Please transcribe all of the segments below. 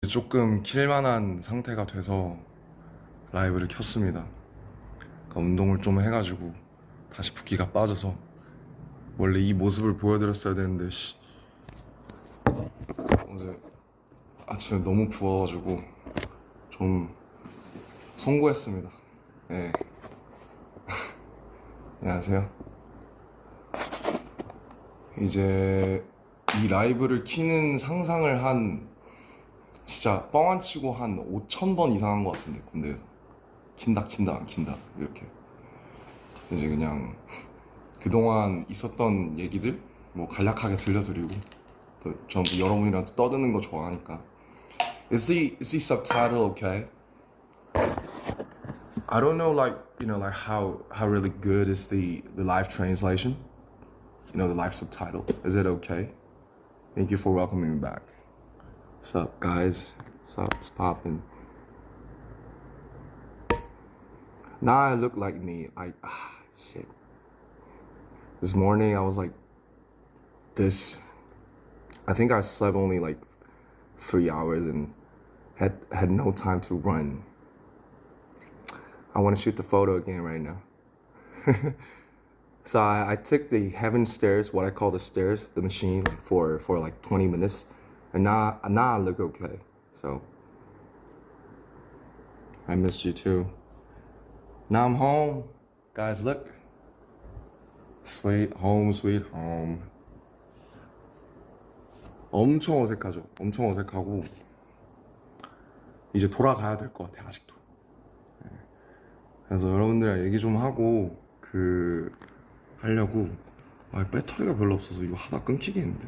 조금 킬만한 상태가 돼서 라이브를 켰습니다. 그러니까 운동을 좀 해가지고 다시 붓기가 빠져서 원래 이 모습을 보여드렸어야 되는데 어제 아침에 너무 부어가지고 좀 송구했습니다. 네. 안녕하세요. 이제 이 라이브를 키는 상상을 한 진짜 뻥 안 치고 한 5,000번 이상 한 것 같은데 군대에서 킨다 안 킨다 이렇게 이제 그냥 그동안 있었던 얘기들 뭐 간략하게 들려드리고 또 전부 여러분이랑 또 떠드는 거 좋아하니까 is the subtitle okay? I don't know like like how really good is the live translation? The live subtitle. Is it okay? Thank you for welcoming me back. What's up, guys? What's up? It's poppin'. Now I look like me. Shit. This morning I was like this. I think I slept only like 3 hours and had no time to run. I want to shoot the photo again right now. So I took the heaven stairs, what I call the stairs, the machine, for like 20 minutes, and now I look okay. So I missed you too. Now I'm home, guys. Look, sweet home, sweet home. 엄청 어색하죠. 엄청 어색하고 이제 돌아가야 될 것 같아 아직도. 그래서 여러분들이랑 얘기 좀 하고 하려고. 배터리가 별로 없어서 이거 하다 끊기겠는데.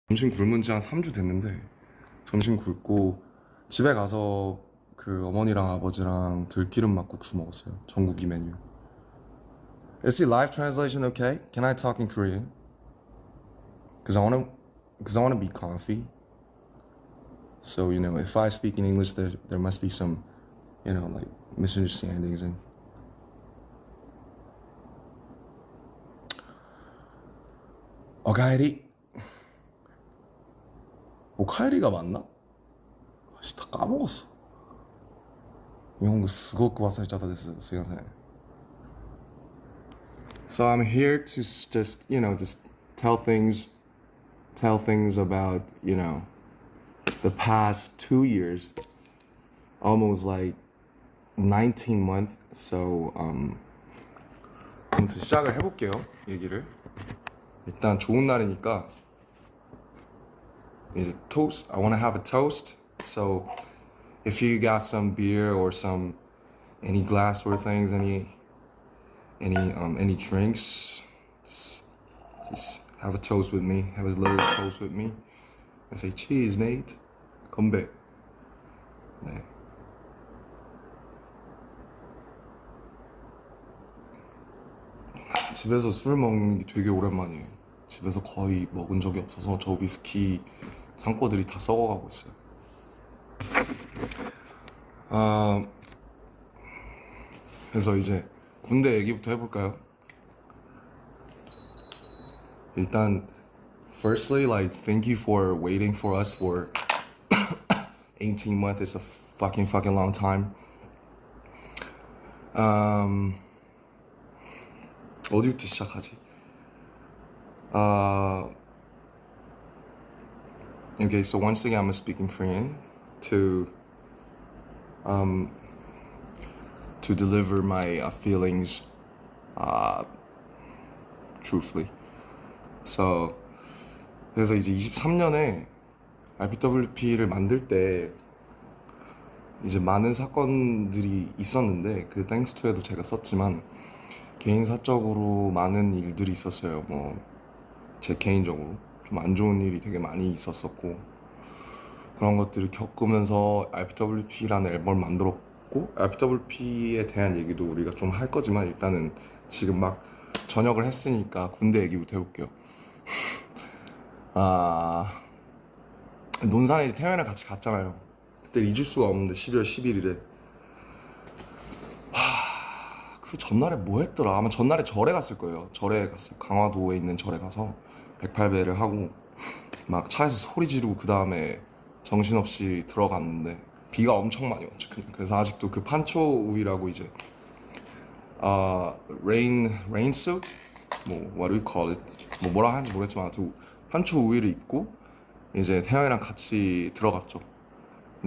점심 굶은 지 한 3주 됐는데 점심 굶고 집에 가서 어머니랑 아버지랑 들기름 막국수 먹었어요. 전국이 메뉴. Is the live translation okay? Can I talk in Korean? Cause I wanna be comfy. So if I speak in English, there must be some, like misunderstandings and. 오카에리가 맞나? 다 까먹었어. 일본어すごく忘れちゃったです。すいません. So I'm here to just tell things about the past 2 years, almost like 19 months. So 아무튼 시작을 해볼게요. 얘기를. 일단 좋은 날이니까 이제 toast. I want to have a toast. So if you got some beer or any glassware things, any drinks, just have a toast with me. Have a little toast with me. I say cheers, mate. 건배. 네. 집에서 술 먹는 게 되게 오랜만이에요. 집에서 거의 먹은 적이 없어서 저 위스키 창고들이 다 썩어가고 있어요. 그래서 이제 군대 얘기부터 해볼까요? 일단 firstly, like, thank you for waiting for us for 18 months. It's a fucking long time. 어디부터 시작하지? Okay, so once again, I'm speaking Korean to deliver my feelings truthfully. So 그래서 이제 23년에 RPWP를 만들 때 이제 많은 사건들이 있었는데 thanks to에도 제가 썼지만 개인 사적으로 많은 일들이 있었어요. 뭐 제 개인적으로 좀 안 좋은 일이 되게 많이 있었었고 그런 것들을 겪으면서 RPWP라는 앨범을 만들었고 RPWP에 대한 얘기도 우리가 좀 할 거지만 일단은 지금 막 전역을 했으니까 군대 얘기부터 해볼게요. 논산에 이제 태연이랑 같이 갔잖아요. 그때 잊을 수가 없는데 12월 11일에 그 전날에 뭐 했더라? 아마 전날에 절에 갔을 거예요. 절에 갔어요. 강화도에 있는 절에 가서 108배를 하고 막 차에서 소리 지르고 그 다음에 정신없이 들어갔는데 비가 엄청 많이 왔죠. 그래서 아직도 그 판초 우위라고 이제 rain suit 뭐 what do we call it 뭐 뭐라 하는지 모르겠지만 아무튼 판초 우위를 입고 이제 태영이랑 같이 들어갔죠.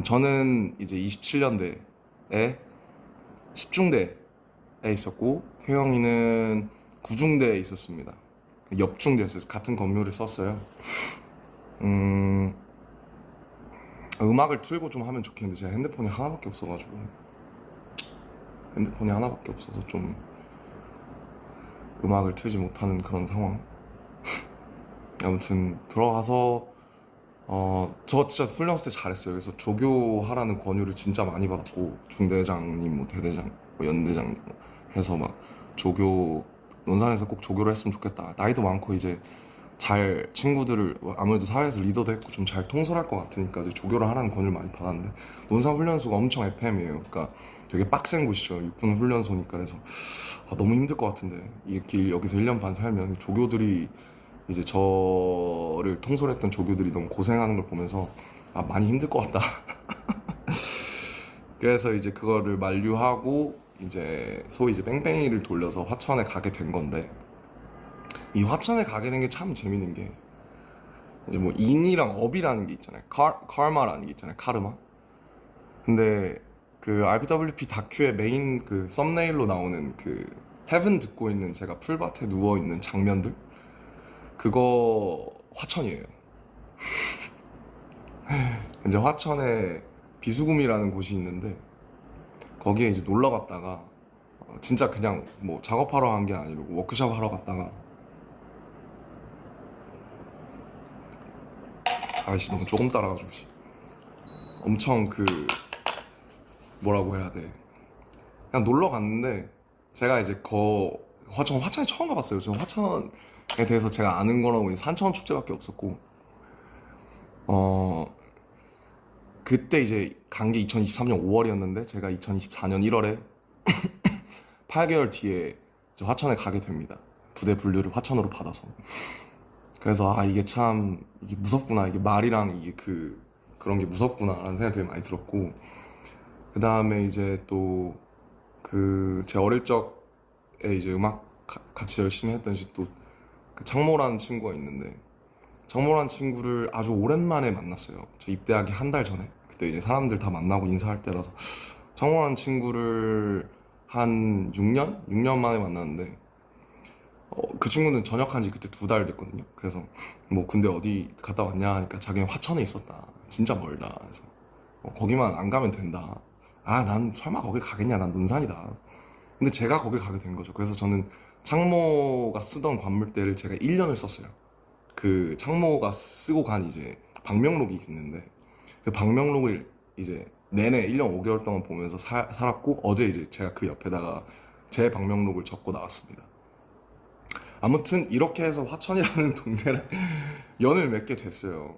저는 이제 27년대에 10중대에 있었고 태영이는 9중대에 있었습니다. 옆중대였어요. 같은 건물을 썼어요. 음악을 틀고 좀 하면 좋겠는데 제가 핸드폰이 하나밖에 없어가지고 좀 음악을 틀지 못하는 그런 상황. 아무튼 들어가서 저 진짜 훈련소 때 잘했어요. 그래서 조교하라는 권유를 진짜 많이 받았고 중대장님, 뭐 대대장, 뭐 연대장님 해서 막 조교 논산에서 꼭 조교를 했으면 좋겠다. 나이도 많고 이제 잘 친구들을 아무래도 사회에서 리더도 했고 좀 잘 통솔할 것 같으니까 이제 조교를 하라는 권유를 많이 받았는데 논산 훈련소가 엄청 FM이에요. 그러니까 되게 빡센 곳이죠. 육군 훈련소니까. 그래서 너무 힘들 것 같은데 이렇게 여기서 1년 반 살면 조교들이 이제 저를 통솔했던 조교들이 너무 고생하는 걸 보면서 많이 힘들 것 같다. 그래서 이제 그거를 만류하고 이제 소위 이제 뺑뺑이를 돌려서 화천에 가게 된 건데 이 화천에 가게 된 게 참 재밌는 게 이제 뭐 인이랑 업이라는 게 있잖아요. 카르마라는 게 있잖아요. 카르마. 근데 그 RBWP 다큐의 메인 그 썸네일로 나오는 그 헤븐 듣고 있는 제가 풀밭에 누워 있는 장면들 그거 화천이에요. 이제 화천에 비수금이라는 곳이 있는데 거기에 이제 놀러 갔다가 진짜 그냥 뭐 작업하러 간 게 아니고 워크숍 하러 갔다가 아이씨 너무 조금 따라가지고 엄청 그 뭐라고 해야 돼 그냥 놀러 갔는데 제가 이제 화천에 처음 가봤어요. 저는 화천에 대해서 제가 아는 거라고 산천 축제밖에 없었고 그때 이제 간 게 2023년 5월이었는데 제가 2024년 1월에 8개월 뒤에 이제 화천에 가게 됩니다. 부대 분류를 화천으로 받아서. 그래서 이게 참 이게 무섭구나. 이게 말이랑 이게 그런 게 무섭구나라는 생각이 되게 많이 들었고 그 다음에 이제 또 그 제 어릴 적에 이제 음악 같이 열심히 했던 또그 창모라는 친구가 있는데 정모란 친구를 아주 오랜만에 만났어요. 저 입대하기 한 달 전에. 그때 이제 사람들 다 만나고 인사할 때라서 정모란 친구를 한 6년 만에 만났는데 그 친구는 전역한 지 그때 2달 됐거든요. 그래서 뭐 군대 어디 갔다 왔냐 하니까 자기는 화천에 있었다. 진짜 멀다. 그래서 거기만 안 가면 된다. 난 설마 거길 가겠냐. 난 논산이다. 근데 제가 거길 가게 된 거죠. 그래서 저는 창모가 쓰던 관물대를 제가 1년을 썼어요. 그 창모가 쓰고 간 이제 방명록이 있는데 그 방명록을 이제 내내 1년 5개월 동안 보면서 살았고 어제 이제 제가 그 옆에다가 제 방명록을 적고 나왔습니다. 아무튼 이렇게 해서 화천이라는 동네를 연을 맺게 됐어요.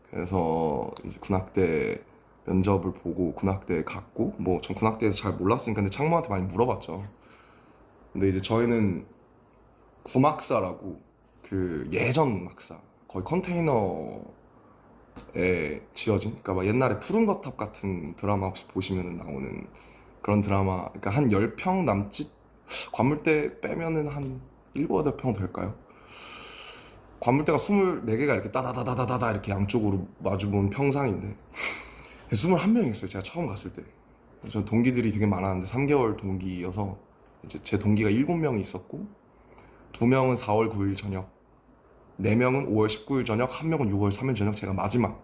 그래서 이제 군악대 면접을 보고 군악대에 갔고 뭐 전 군악대에서 잘 몰랐으니까 근데 창모한테 많이 물어봤죠. 근데 이제 저희는 구막사라고 그 예전 막사 거의 컨테이너에 지어진 그러니까 막 옛날에 푸른 거탑 같은 드라마 혹시 보시면 나오는 그런 드라마 그러니까 한 10평 남짓 관물대 빼면은 한 7, 8평 될까요? 관물대가 24개가 이렇게 따다다다다다 이렇게 양쪽으로 마주본 평상인데 21명이 있어요. 제가 처음 갔을 때. 저 동기들이 되게 많았는데 3개월 동기여서 이제 제 동기가 7명이 있었고 2명은 4월 9일 저녁 4명은 5월 19일 저녁 1명은 6월 3일 저녁 제가 마지막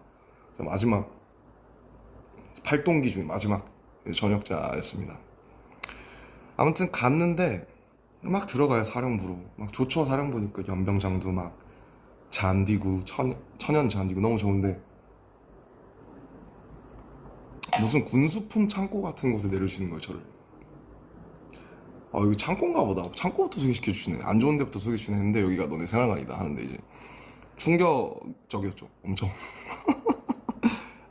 8동기 중에 마지막 저녁자였습니다. 아무튼 갔는데 막 들어가요. 사령부로 막 좋죠. 사령부니까 연병장도 막 잔디고 천연 잔디고 너무 좋은데 무슨 군수품 창고 같은 곳에 내려주시는 거예요. 저를 여기 창고인가 보다. 창고부터 소개시켜 주시네. 안 좋은 데부터 소개해 주시네 했는데 여기가 너네 생활관이다 하는데 이제 충격적이었죠. 엄청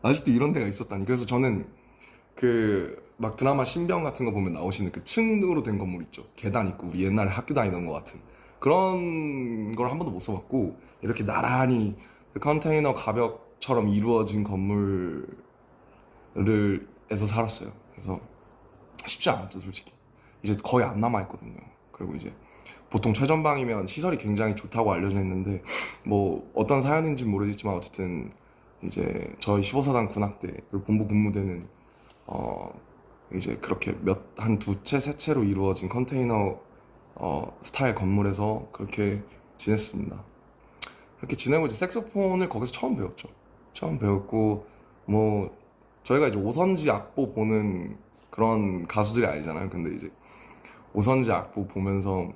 아직도 이런 데가 있었다니. 그래서 저는 그 막 드라마 신병 같은 거 보면 나오시는 그 층으로 된 건물 있죠. 계단 있고 우리 옛날에 학교 다니던 것 같은 그런 걸 한 번도 못 써봤고 이렇게 나란히 그 컨테이너 가벽처럼 이루어진 건물을 에서 살았어요. 그래서 쉽지 않았죠, 솔직히. 이제 거의 안 남아 있거든요. 그리고 이제 보통 최전방이면 시설이 굉장히 좋다고 알려져 있는데 뭐 어떤 사연인지 모르겠지만 어쨌든 이제 저희 15사단 군악대 그리고 본부 군무대는 어 이제 그렇게 한 두 채, 세 채로 이루어진 컨테이너 스타일 건물에서 그렇게 지냈습니다. 그렇게 지내고 이제 색소폰을 거기서 처음 배웠죠. 처음 배웠고 뭐 저희가 이제 오선지 악보 보는 그런 가수들이 아니잖아요. 근데 이제 오선지 악보 보면서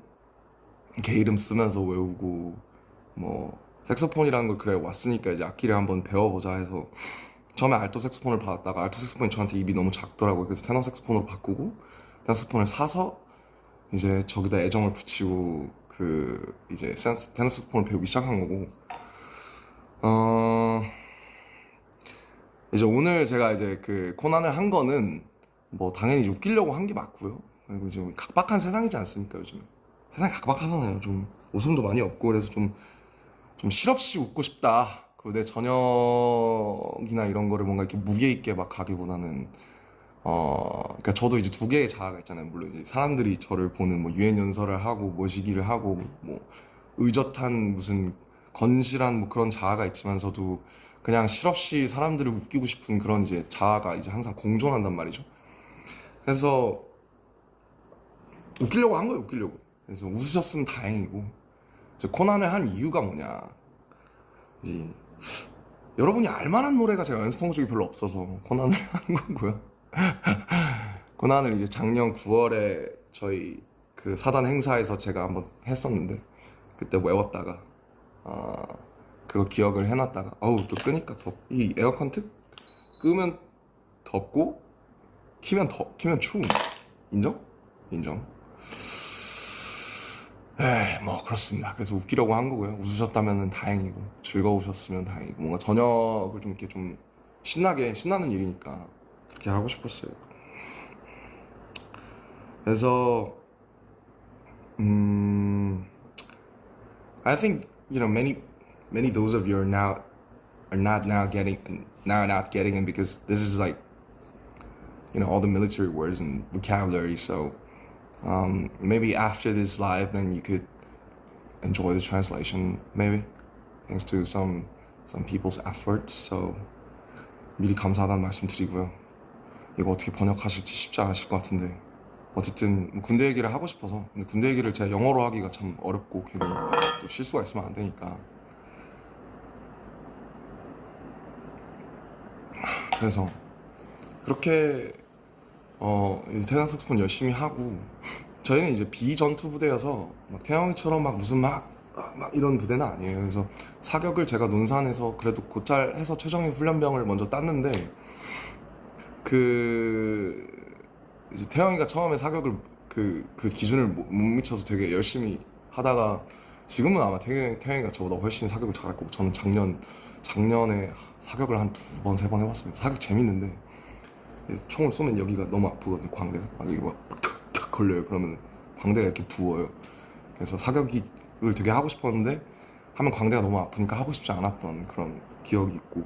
개 이름 쓰면서 외우고 뭐 색소폰이라는 걸 그래 왔으니까 이제 악기를 한번 배워보자 해서 처음에 알토 색소폰을 받았다가 알토 색소폰이 저한테 입이 너무 작더라고요. 그래서 테너 색소폰으로 바꾸고 테너 색소폰을 사서 이제 저기다 애정을 붙이고 그 이제 테너 색소폰을 배우기 시작한 거고 어 이제 오늘 제가 이제 그 코난을 한 거는 뭐 당연히 웃기려고 한 게 맞고요. 그리고 지금 각박한 세상이지 않습니까 요즘 세상이 각박하잖아요. 좀 웃음도 많이 없고 그래서 좀 실없이 웃고 싶다. 그리고 내 저녁이나 이런 거를 뭔가 이렇게 무게 있게 막 가기보다는 그러니까 저도 이제 두 개의 자아가 있잖아요. 물론 이제 사람들이 저를 보는 뭐 유엔 연설을 하고 모시기를 하고 뭐 의젓한 무슨 건실한 뭐 그런 자아가 있지만서도 그냥 실없이 사람들을 웃기고 싶은 그런 이제 자아가 이제 항상 공존한단 말이죠. 그래서 웃기려고 한 거예요, 웃기려고. 그래서 웃으셨으면 다행이고 이제 코난을 한 이유가 뭐냐 이제 여러분이 알만한 노래가 제가 연습한 것 중에 별로 없어서 코난을 한 거고요. 코난을 이제 작년 9월에 저희 그 사단 행사에서 제가 한번 했었는데 그때 외웠다가 아 그거 기억을 해놨다가 어우 또 끄니까 이 에어컨 틀 끄면 덥고 키면 추움. 인정? 인정. 에이 뭐 그렇습니다. 그래서 웃기려고 한 거고요. 웃으셨다면 다행이고 즐거우셨으면 다행이고 뭔가 저녁을 좀 이렇게 좀 신나는 일이니까 그렇게 하고 싶었어요. 그래서 음 I think many those of you are not now getting now not getting it because this is like all the military words and vocabulary. So maybe after this live, then you could enjoy the translation. Maybe thanks to some people's efforts. So 미리 감사하다는 말씀 드리고요. 이거 어떻게 번역하실지 쉽지 않으실 것 같은데 어쨌든 뭐 군대 얘기를 하고 싶어서 근데 군대 얘기를 제가 영어로 하기가 참 어렵고 괜히 또 실수가 있으면 안 되니까 그래서 그렇게 이제 태양 색소폰 열심히 하고 저희는 이제 비전투 부대여서 막 태영이처럼 막 무슨 막 이런 부대는 아니에요. 그래서 사격을 제가 논산에서 그래도 곧잘 해서 최정예 훈련병을 먼저 땄는데 그 이제 태영이가 처음에 사격을 그 기준을 못 미쳐서 되게 열심히 하다가 지금은 아마 태영이가 저보다 훨씬 사격을 잘할 거고 저는 작년에 사격을 한 2번, 3번 해봤습니다. 사격 재밌는데 총을 쏘면 여기가 너무 아프거든요. 광대가 여기 막 탁탁 걸려요. 그러면 광대가 이렇게 부어요. 그래서 사격을 되게 하고 싶었는데 하면 광대가 너무 아프니까 하고 싶지 않았던 그런 기억이 있고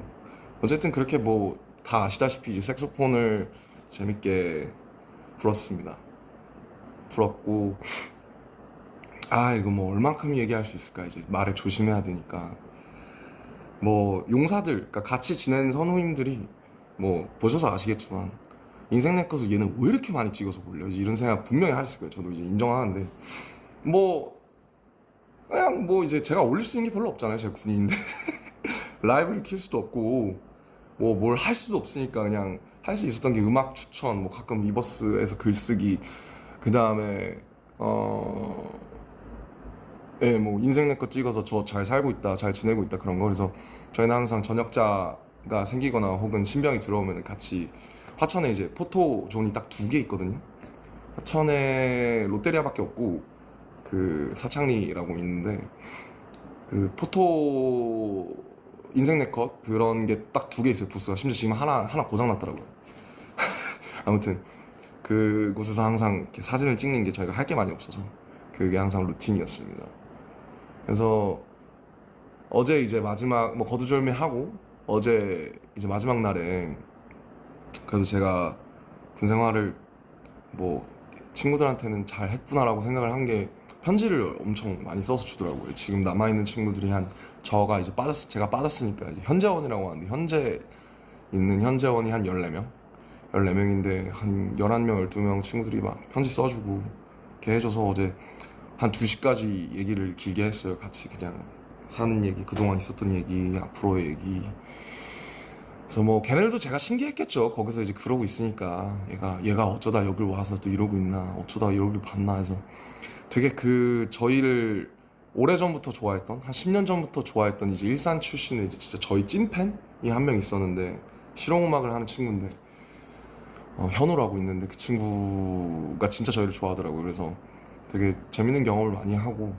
어쨌든 그렇게 뭐 다 아시다시피 이제 색소폰을 재밌게 불었고 이거 뭐 얼만큼 얘기할 수 있을까 이제 말을 조심해야 되니까 뭐 용사들 그러니까 같이 지낸 선우님들이 뭐 보셔서 아시겠지만 인생 내 것을 얘는 왜 이렇게 많이 찍어서 올려 이런 생각 분명히 하셨을 거예요. 저도 이제 인정하는데 뭐 그냥 뭐 이제 제가 올릴 수 있는 게 별로 없잖아요. 제가 군인인데 라이브를 킬 수도 없고 뭐 뭘 할 수도 없으니까 그냥 할 수 있었던 게 음악 추천 뭐 가끔 위버스에서 글쓰기 그 다음에 예, 뭐 인생 내 거 찍어서 저 잘 살고 있다, 잘 지내고 있다 그런 거. 그래서 저희는 항상 전역자가 생기거나 혹은 신병이 들어오면 같이 화천에 이제 포토존이 딱 2개 있거든요. 화천에 롯데리아밖에 없고 그 사창리라고 있는데 그 포토 인생 내 컷 그런 게 딱 2개 있어요. 부스가 심지어 지금 하나 고장 났더라고요. 아무튼 그곳에서 항상 이렇게 사진을 찍는 게 저희가 할 게 많이 없어서 그게 항상 루틴이었습니다. 그래서 어제 이제 마지막 뭐 거두절미하고 어제 이제 마지막 날에 그래도 제가 군 생활을 뭐 친구들한테는 잘 했구나라고 생각을 한 게 편지를 엄청 많이 써서 주더라고요. 지금 남아있는 친구들이 한 제가 빠졌으니까 이제 현재원이라고 하는데 현재 있는 현재원이 한 14명? 14명인데 한 11명, 12명 친구들이 막 편지 써주고 이렇게 해줘서 어제 한 2시까지 얘기를 길게 했어요. 같이 그냥 사는 얘기, 그동안 있었던 얘기, 앞으로의 얘기. 그래서 뭐 걔네들도 제가 신기했겠죠. 거기서 이제 그러고 있으니까 얘가 어쩌다 여길 와서 또 이러고 있나, 어쩌다 여길 봤나 해서 되게 저희를 오래전부터 좋아했던 한 10년 전부터 좋아했던 이제 일산 출신의 이제 진짜 저희 찐팬이 한 명 있었는데 실용음악을 하는 친구인데 현우라고 있는데 그 친구가 진짜 저희를 좋아하더라고요. 그래서 되게 재밌는 경험을 많이 하고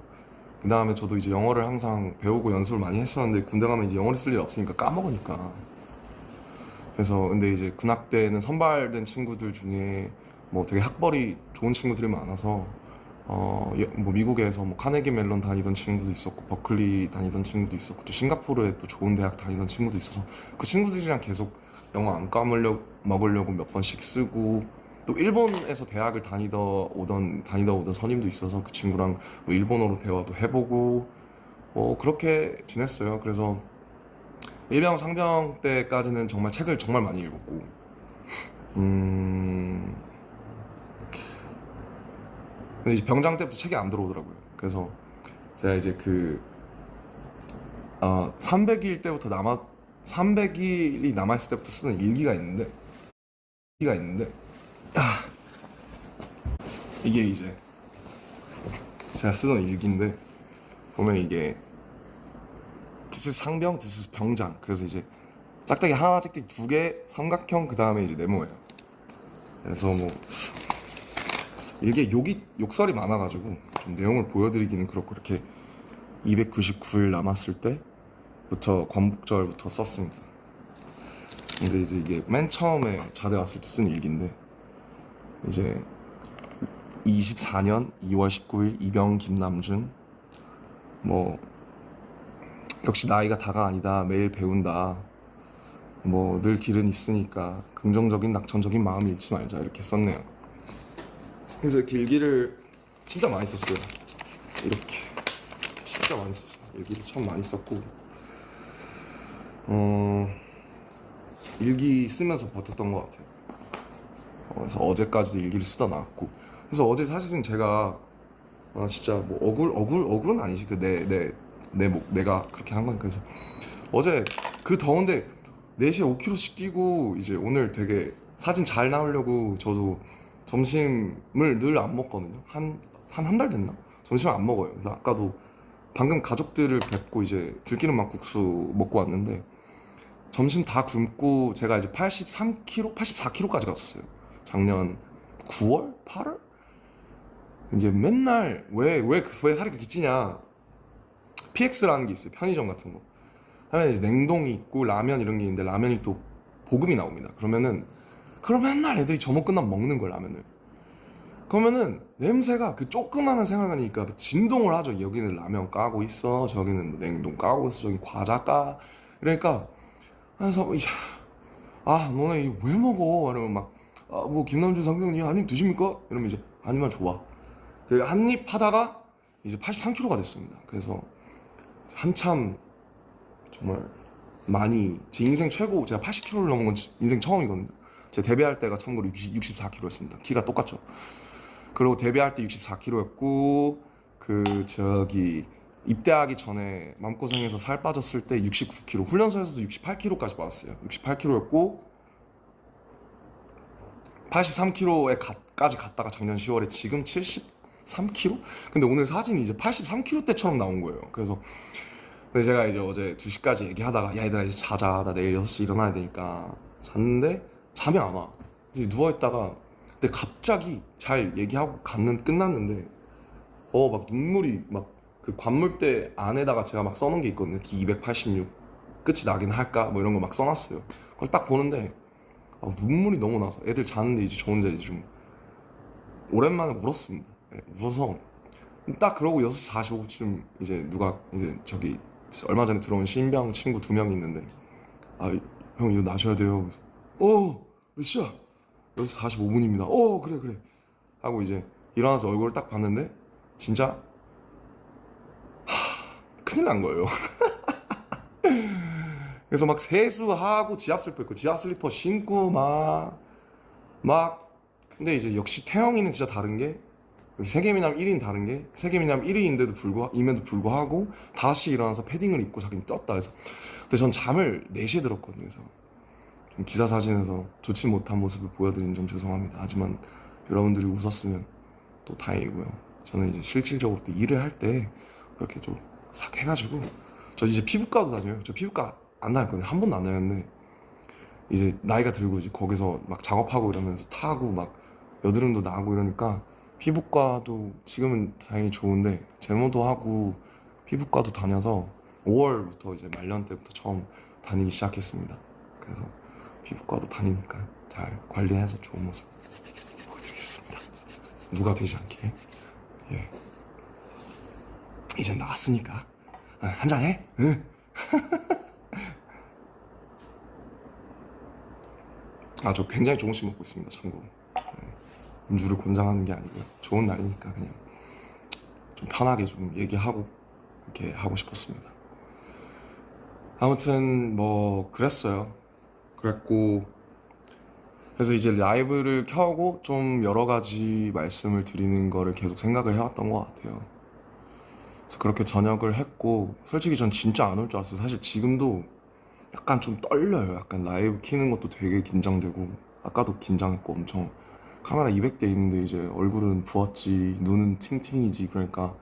그 다음에 저도 이제 영어를 항상 배우고 연습을 많이 했었는데 군대 가면 이제 영어를 쓸 일 없으니까 까먹으니까 그래서 근데 이제 군악대는 선발된 친구들 중에 뭐 되게 학벌이 좋은 친구들이 많아서 뭐 미국에서 뭐 카네기 멜론 다니던 친구도 있었고 버클리 다니던 친구도 있었고 또 싱가포르에 또 좋은 대학 다니던 친구도 있어서 그 친구들이랑 계속 영어 안 까먹으려고 몇 번씩 쓰고 또 일본에서 대학을 다니다 오던 선임도 있어서 그 친구랑 뭐 일본어로 대화도 해보고 뭐 그렇게 지냈어요. 그래서 일병 상병 때까지는 정말 책을 정말 많이 읽었고 근데 이제 병장 때부터 책이 안 들어오더라고요. 그래서 제가 이제 300일 때부터 300일이 남아있을 때부터 쓰는 일기가 있는데 이게 이제 제가 쓰던 일기인데 보면 이게 This is 상병, This is 병장. 그래서 이제 짝대기 하나, 짝대기 두 개, 삼각형 그 다음에 이제 네모예요. 그래서 뭐 일기에 욕설이 많아가지고 좀 내용을 보여드리기는 그렇고 이렇게 299일 남았을 때부터 관복절부터 썼습니다. 근데 이제 이게 맨 처음에 자대 왔을 때 쓴 일기인데 이제 24년 2월 19일 이병 김남준 뭐 역시 나이가 다가 아니다 매일 배운다 뭐 늘 길은 있으니까 긍정적인 낙천적인 마음 잃지 말자 이렇게 썼네요. 그래서 이렇게 일기를 진짜 많이 썼어요. 이렇게 진짜 많이 썼어요. 일기를 참 많이 썼고 일기 쓰면서 버텼던 것 같아요. 그래서 어제까지도 일기를 쓰다 나왔고 그래서 어제 사실은 제가 진짜 뭐 억울은 아니지 내가 그렇게 한 거니까 그래서 어제 그 더운데 4시에 5km씩 뛰고 이제 오늘 되게 사진 잘 나오려고 저도 점심을 늘 안 먹거든요. 한 달 됐나? 점심을 안 먹어요. 그래서 아까도 방금 가족들을 뵙고 이제 들기름 막국수 먹고 왔는데 점심 다 굶고 제가 이제 83kg, 84kg까지 갔었어요. 작년 9월? 8월? 이제 맨날 왜 살이 그렇게 찌냐? PX라는 게 있어요. 편의점 같은 거. 하면 이제 냉동이 있고 라면 이런 게 있는데 라면이 또 볶음이 나옵니다. 그러면 맨날 애들이 점심 끝나면 먹는 거예요, 라면을. 그러면은 냄새가 그 조그마한 생활관이니까 진동을 하죠. 여기는 라면 까고 있어, 저기는 냉동 까고 있어, 저기 과자 까. 이러니까 그래서 이제 너네 이거 왜 먹어? 이러면 막 뭐 김남준 상병님 한 입 드십니까? 이러면 이제 아니면 좋아. 그 한 입 하다가 이제 83kg가 됐습니다. 그래서 한참 정말 많이 제 인생 최고 제가 80kg를 넘은 건 인생 처음이거든요. 제가 데뷔할 때가 참고로 64kg였습니다. 키가 똑같죠. 그리고 데뷔할 때 64kg였고 입대하기 전에 마음고생해서 살 빠졌을 때 69kg, 훈련소에서도 68kg까지 빠졌어요. 68kg였고 83kg까지 갔다가 작년 10월에 지금 73kg? 근데 오늘 사진이 이제 83kg 때처럼 나온 거예요. 그래서 근데 제가 이제 어제 2시까지 얘기하다가 야 얘들아 이제 자자 나 내일 6시 일어나야 되니까 잤는데 잠이 안 와. 이제 누워있다가 근데 갑자기 잘 얘기하고 끝났는데 막 눈물이 막 그 관물대 안에다가 제가 막 써놓은 게 있거든요. D286 끝이 나긴 할까 뭐 이런 거 막 써놨어요. 그걸 딱 보는데 눈물이 너무 나서 애들 자는데 이제 저 혼자 이제 좀 오랜만에 울었습니다. 예, 울어서 딱 그러고 6시 45분쯤 이제 누가 이제 저기 얼마 전에 들어온 신병 친구 2명이 있는데 형 일어나셔야 돼요. 그래서 몇 시야? 6시 45분입니다. 그래 그래 하고 이제 일어나서 얼굴을 딱 봤는데 진짜 큰일 난 거예요. 그래서 막 세수하고 지압 슬리퍼 입고 지압 슬리퍼 신고 막 근데 이제 역시 태영이는 진짜 다른 게 세계미남 1위는 다른 게 세계미남 1위인데도 임에도 불구하고 다시 일어나서 패딩을 입고 자기는 떴다. 그래서 근데 전 잠을 4시에 들었거든요. 그래서 좀 기사 사진에서 좋지 못한 모습을 보여드린 점 죄송합니다. 하지만 여러분들이 웃었으면 또 다행이고요. 저는 이제 실질적으로 또 일을 할 때 그렇게 좀 싹 해가지고 저 이제 피부과도 다녀요. 저 피부과 안 다녔거든요. 한 번도 안 다녔는데 이제 나이가 들고 이제 거기서 막 작업하고 이러면서 타고 막 여드름도 나고 이러니까 피부과도 지금은 다행히 좋은데 제모도 하고 피부과도 다녀서 5월부터 이제 말년 때부터 처음 다니기 시작했습니다. 그래서 피부과도 다니니까 잘 관리해서 좋은 모습 보여드리겠습니다. 누가 되지 않게. 예. 이제 나왔으니까 한잔 해. 응. 저 굉장히 조금씩 먹고 있습니다. 참고로. 음주를 권장하는 게 아니고요. 좋은 날이니까 그냥 좀 편하게 좀 얘기하고 이렇게 하고 싶었습니다. 아무튼 뭐 그랬어요. 그랬고 그래서 이제 라이브를 켜고 좀 여러 가지 말씀을 드리는 거를 계속 생각을 해왔던 것 같아요. 그래서 그렇게 저녁을 했고 솔직히 전 진짜 안 올 줄 알았어요. 사실 지금도 약간 좀 떨려요. 약간 라이브 키는 것도 되게 긴장되고 아까도 긴장했고 엄청 카메라 200대 있는데 이제 얼굴은 부었지 눈은 팅팅이지. 그러니까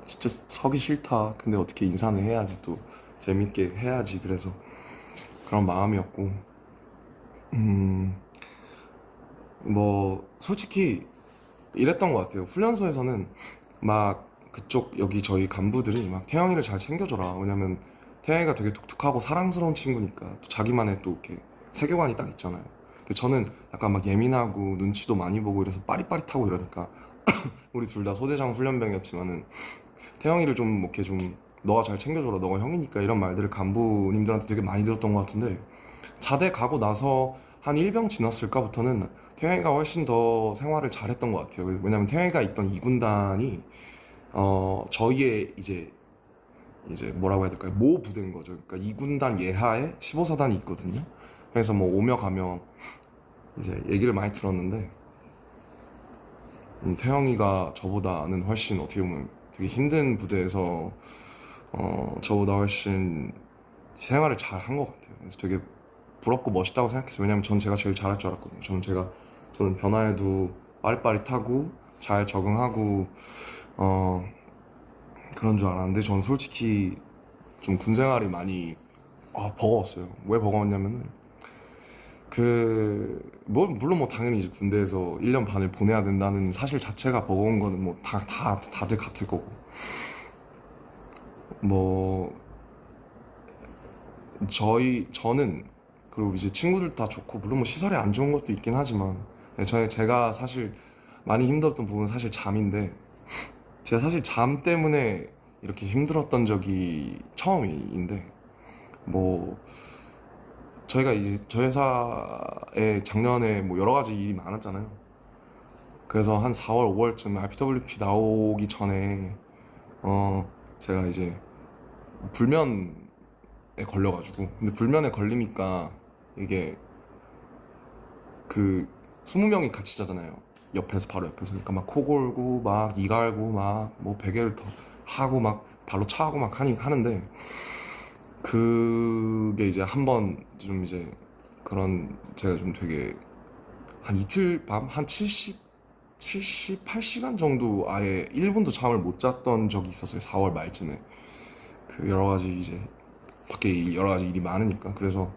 진짜 서기 싫다. 근데 어떻게 인사는 해야지 또 재밌게 해야지. 그래서 그런 마음이었고 뭐 솔직히 이랬던 것 같아요. 훈련소에서는 막 그쪽 여기 저희 간부들이 막 태영이를 잘 챙겨줘라. 왜냐면 태영이가 되게 독특하고 사랑스러운 친구니까 또 자기만의 또 이렇게 세계관이 딱 있잖아요. 근데 저는 약간 막 예민하고 눈치도 많이 보고 이래서 빠릿빠릿하고 이러니까 우리 둘 다 소대장 훈련병이었지만은 태영이를 좀 이렇게 좀 너가 잘 챙겨줘라. 너가 형이니까 이런 말들을 간부님들한테 되게 많이 들었던 것 같은데 자대 가고 나서 한 1병 지났을까부터는 태영이가 훨씬 더 생활을 잘했던 것 같아요. 왜냐면 태영이가 있던 2군단이 저희의 이제 뭐라고 해야 될까요? 모 부대인 거죠. 그러니까 2군단 예하에 15사단이 있거든요. 그래서 뭐 오며 가며 이제 얘기를 많이 들었는데 태영이가 저보다는 훨씬 어떻게 보면 되게 힘든 부대에서 저보다 훨씬 생활을 잘 한 것 같아요. 그래서 되게 부럽고 멋있다고 생각했어요. 왜냐면 전 제가 제일 잘할 줄 알았거든요. 저는 변화에도 빠릿빠릿하고 잘 적응하고 그런 줄 알았는데 저는 솔직히 좀 군생활이 많이 버거웠어요. 왜 버거웠냐면은 물론 뭐 당연히 이제 군대에서 1년 반을 보내야 된다는 사실 자체가 버거운 거는 뭐 다들 같을 거고 뭐 저는 그리고 이제 친구들 다 좋고 물론 뭐 시설이 안 좋은 것도 있긴 하지만 제가 사실 많이 힘들었던 부분은 사실 잠인데 제가 사실 잠 때문에 이렇게 힘들었던 적이 처음인데 뭐 저희가 이제 저희 회사에 작년에 뭐 여러 가지 일이 많았잖아요. 그래서 한 4월, 5월쯤 RPWP 나오기 전에 제가 이제 불면에 걸려가지고 근데 불면에 걸리니까 이게 그 20명이 같이 자잖아요. 옆에서 바로 옆에서 그러니까 막 코 골고 막 이 갈고 막 뭐 베개를 더 하고 막 발로 차고 막 하는데 그게 이제 한 번 좀 이제 그런 제가 좀 되게 한 이틀 밤 한 78시간 정도 아예 1분도 잠을 못 잤던 적이 있었어요. 4월 말쯤에 그 여러 가지 이제 밖에 여러 가지 일이 많으니까 그래서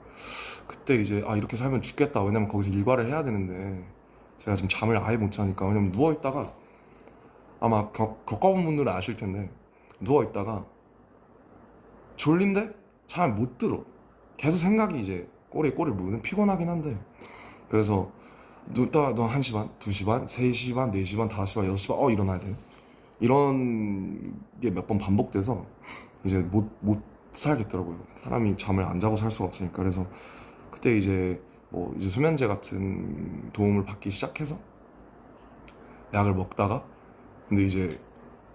그때 이제 이렇게 살면 죽겠다. 왜냐면 거기서 일과를 해야 되는데 제가 지금 잠을 아예 못 자니까 왜냐면 누워 있다가 아마 겪어본 분들은 아실 텐데 누워 있다가 졸린데 잠을 못 들어. 계속 생각이 이제 꼬리에 물면 피곤하긴 한데, 그래서 너 1시 반, 2시 반, 3시 반, 4시 반, 5시 반, 6시 반 일어나야 돼. 이런 게 몇 번 반복돼서 이제 못 살겠더라고요. 사람이 잠을 안 자고 살 수가 없으니까. 그래서 그때 이제 뭐 이제 수면제 같은 도움을 받기 시작해서 약을 먹다가, 근데 이제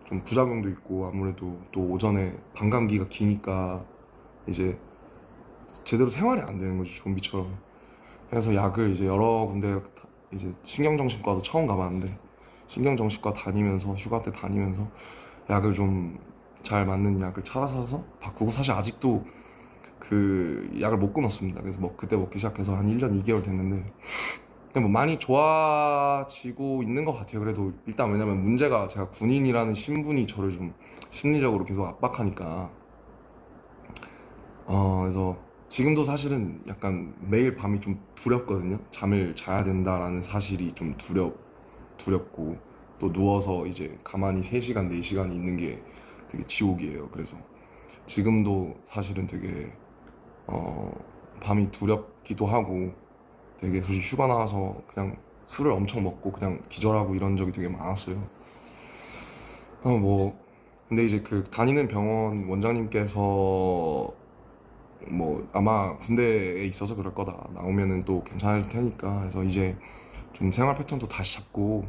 좀 부작용도 있고 아무래도 또 오전에 반감기가 기니까 이제 제대로 생활이 안 되는 거지, 좀비처럼. 그래서 약을 이제 여러 군데 이제 신경정신과도 처음 가봤는데, 신경정신과 다니면서 휴가 때 다니면서 약을 좀 잘 맞는 약을 찾아서 바꾸고, 사실 아직도 그 약을 못 끊었습니다. 그래서 뭐 그때 먹기 시작해서 한 1년 2개월 됐는데 그냥 뭐 많이 좋아지고 있는 것 같아요. 그래도 일단 왜냐면 문제가, 제가 군인이라는 신분이 저를 좀 심리적으로 계속 압박하니까, 그래서 지금도 사실은 약간 매일 밤이 좀 두렵거든요. 잠을 자야 된다라는 사실이 좀 두렵고, 또 누워서 이제 가만히 3시간, 4시간 있는 게 되게 지옥이에요. 그래서 지금도 사실은 되게 어, 밤이 두렵기도 하고, 되게 솔직히 휴가 나와서 그냥 술을 엄청 먹고 그냥 기절하고 이런 적이 되게 많았어요. 뭐 근데 이제 그 다니는 병원 원장님께서 뭐 아마 군대에 있어서 그럴 거다, 나오면은 또 괜찮을 테니까 해서 이제 좀 생활 패턴도 다시 잡고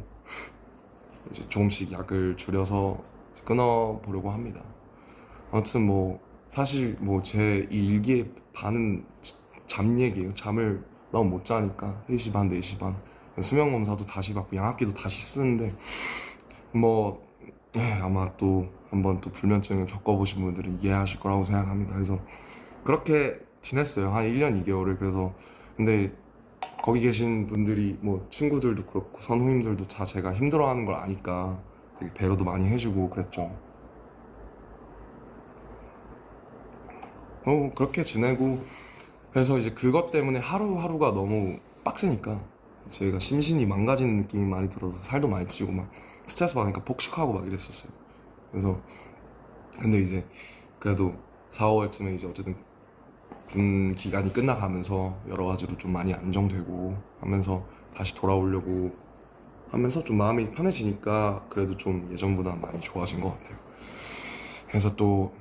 이제 조금씩 약을 줄여서 끊어 보려고 합니다. 아무튼 뭐 사실 뭐 제 이 일기의 반은 잠 얘기예요. 잠을 너무 못 자니까 3시 반, 4시 반 수면 검사도 다시 받고 양압기도 다시 쓰는데, 뭐 아마 또 한번 또 불면증을 겪어보신 분들은 이해하실 거라고 생각합니다. 그래서 그렇게 지냈어요. 한 1년 2개월을. 그래서 근데 거기 계신 분들이 뭐 친구들도 그렇고 선후임들도 다 제가 힘들어하는 걸 아니까 되게 배려도 많이 해주고 그랬죠. 그렇게 지내고, 그래서 이제 그것 때문에 하루하루가 너무 빡세니까 제가 심신이 망가지는 느낌이 많이 들어서 살도 많이 찌고 막 스트레스 받으니까 폭식하고 막 이랬었어요. 그래서 근데 이제 그래도 4월쯤에 이제 어쨌든 군 기간이 끝나가면서 여러 가지로 좀 많이 안정되고 하면서 다시 돌아오려고 하면서 좀 마음이 편해지니까 그래도 좀 예전보다 많이 좋아진 것 같아요. 그래서 또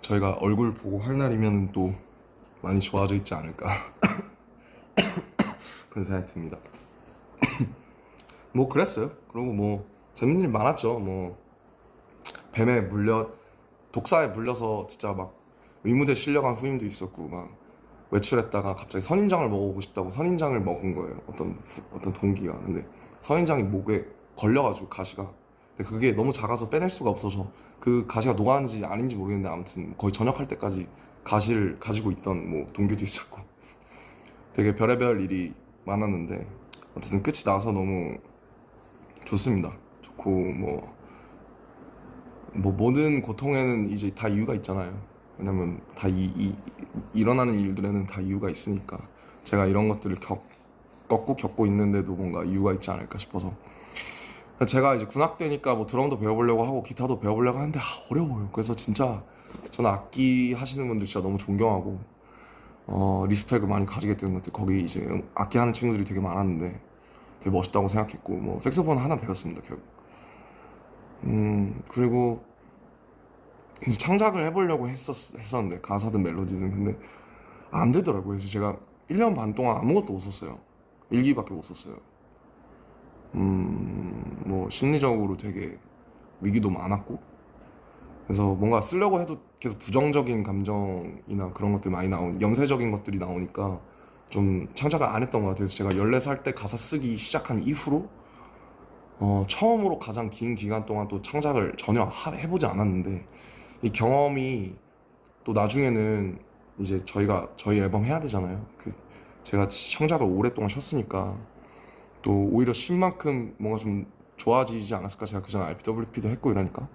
저희가 얼굴 보고 할 날이면 또 많이 좋아져 있지 않을까 그런 생각이 듭니다. 뭐 그랬어요. 그리고 뭐 재밌는 일 많았죠. 뭐 뱀에 물려 독사에 물려서 진짜 막 의무대 실려간 후임도 있었고, 막 외출했다가 갑자기 선인장을 먹어보고 싶다고 선인장을 먹은 거예요. 어떤 동기가. 근데 선인장이 목에 걸려가지고 가시가. 근데 그게 너무 작아서 빼낼 수가 없어서 그 가시가 녹았는지 아닌지 모르겠는데 아무튼 거의 전역할 때까지 가시를 가지고 있던 뭐 동기도 있었고, 되게 별의별 일이 많았는데 어쨌든 끝이 나서 너무 좋습니다. 좋고 뭐 모든 고통에는 이제 다 이유가 있잖아요. 왜냐면 다 일어나는 일들에는 다 이유가 있으니까, 제가 이런 것들을 겪고 있는데도 뭔가 이유가 있지 않을까 싶어서, 제가 이제 군악 되니까 뭐 드럼도 배워보려고 하고 기타도 배워보려고 하는데 어려워요. 그래서 진짜 저는 악기 하시는 분들 진짜 너무 존경하고 리스펙을 많이 가지게 되는 것 같아요. 거기 이제 악기 하는 친구들이 되게 많았는데 되게 멋있다고 생각했고, 뭐 색소폰 하나 배웠습니다 결국. 그리고 이제 창작을 해보려고 했었는데 가사든 멜로디든, 근데 안 되더라고요. 그래서 제가 1년 반 동안 아무것도 못 썼어요. 일기밖에 못 썼어요. 뭐 심리적으로 되게 위기도 많았고, 그래서 뭔가 쓰려고 해도 계속 부정적인 감정이나 그런 것들 많이 염세적인 것들이 나오니까 좀 창작을 안 했던 것 같아요. 그래서 제가 14살 때 가사 쓰기 시작한 이후로 처음으로 가장 긴 기간 동안 또 창작을 전혀 해보지 않았는데, 이 경험이 또 나중에는 이제 저희 앨범 해야 되잖아요. 제가 창작을 오랫동안 쉬었으니까 또 오히려 쉰 만큼 뭔가 좀 좋아지지 않았을까. 제가 그전 RPWP도 했고 이러니까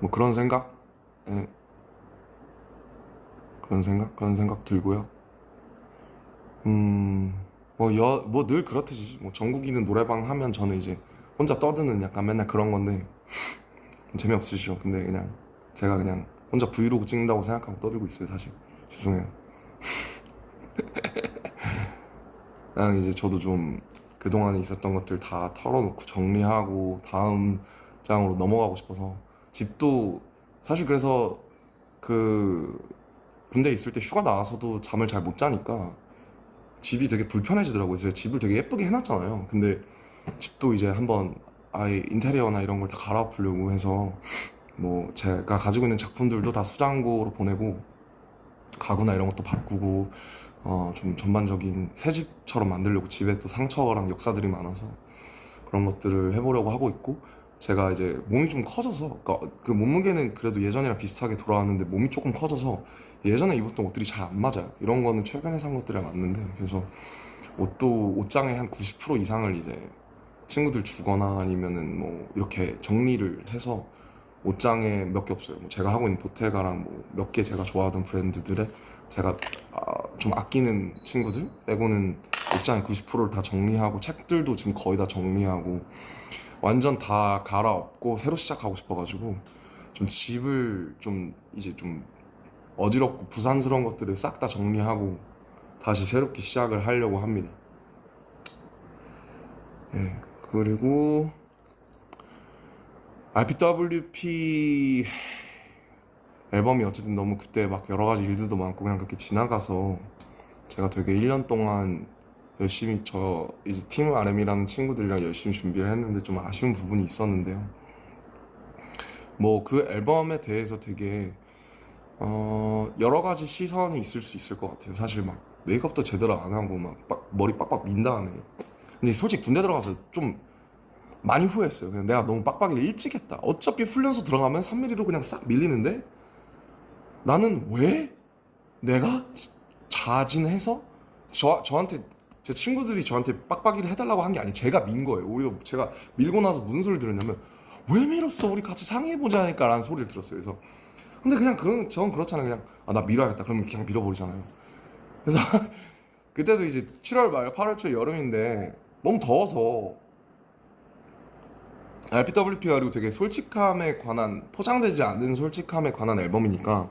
뭐 그런 생각, 예, 그런 생각 들고요. 뭐 늘 그렇듯이 뭐 전국이는 노래방 하면 저는 이제 혼자 떠드는 약간 맨날 그런 건데 재미없으시죠. 근데 그냥 제가 그냥 혼자 브이로그 찍는다고 생각하고 떠들고 있어요 사실. 죄송해요. 그냥 이제 저도 좀 그동안에 있었던 것들 다 털어놓고 정리하고 다음 장으로 넘어가고 싶어서 집도 사실 그래서 그 군대 있을 때 휴가 나와서도 잠을 잘 못 자니까 집이 되게 불편해지더라고요. 제가 집을 되게 예쁘게 해놨잖아요. 근데 집도 이제 한번 아예 인테리어나 이런 걸 다 갈아엎으려고 해서 뭐 제가 가지고 있는 작품들도 다 수장고로 보내고 가구나 이런 것도 바꾸고 좀 전반적인 새 집처럼 만들려고 집에 또 상처랑 역사들이 많아서 그런 것들을 해보려고 하고 있고 제가 이제 몸이 좀 커져서 그러니까 그 몸무게는 그래도 예전이랑 비슷하게 돌아왔는데 몸이 조금 커져서 예전에 입었던 옷들이 잘 안 맞아요. 이런 거는 최근에 산 것들이랑 맞는데 그래서 옷도 옷장의 한 90% 이상을 이제 친구들 주거나 아니면은 뭐 이렇게 정리를 해서 옷장에 몇 개 없어요. 뭐 제가 하고 있는 보테가랑 뭐 몇 개 제가 좋아하던 브랜드들에 제가 좀 아끼는 친구들 빼고는 옷장의 90%를 다 정리하고 책들도 지금 거의 다 정리하고 완전 다 갈아엎고 새로 시작하고 싶어가지고 좀 집을 좀 이제 좀 어지럽고 부산스러운 것들을 싹 다 정리하고 다시 새롭게 시작을 하려고 합니다. 예. 그리고 RPWP 앨범이 어쨌든 너무 그때 막 여러 가지 일들도 많고 그냥 그렇게 지나가서 제가 되게 1년 동안 열심히 저 이제 팀 RM이라는 친구들이랑 열심히 준비를 했는데 좀 아쉬운 부분이 있었는데요. 뭐 그 앨범에 대해서 되게 여러 가지 시선이 있을 수 있을 것 같아요. 사실 막 메이크업도 제대로 안 하고 막 머리 빡빡 민 다음에 근데 솔직히 군대 들어가서 좀 많이 후회했어요. 그냥 내가 너무 빡빡이를 일찍 했다. 어차피 훈련소 들어가면 3mm로 그냥 싹 밀리는데 나는 왜 내가 자진해서 저한테 제 친구들이 저한테 빡빡이를 해달라고 한 게 아니 제가 민 거예요. 오히려 제가 밀고 나서 무슨 소리를 들었냐면 왜 밀었어? 우리 같이 상의해보자 하니까 라는 소리를 들었어요. 그래서 근데 그냥 그런 전 그렇잖아요. 그냥 나 밀어야겠다. 그러면 그냥 밀어버리잖아요. 그래서 그때도 이제 7월 말 8월 초 여름인데 너무 더워서 RPWP가 그리고 되게 솔직함에 관한 포장되지 않은 솔직함에 관한 앨범이니까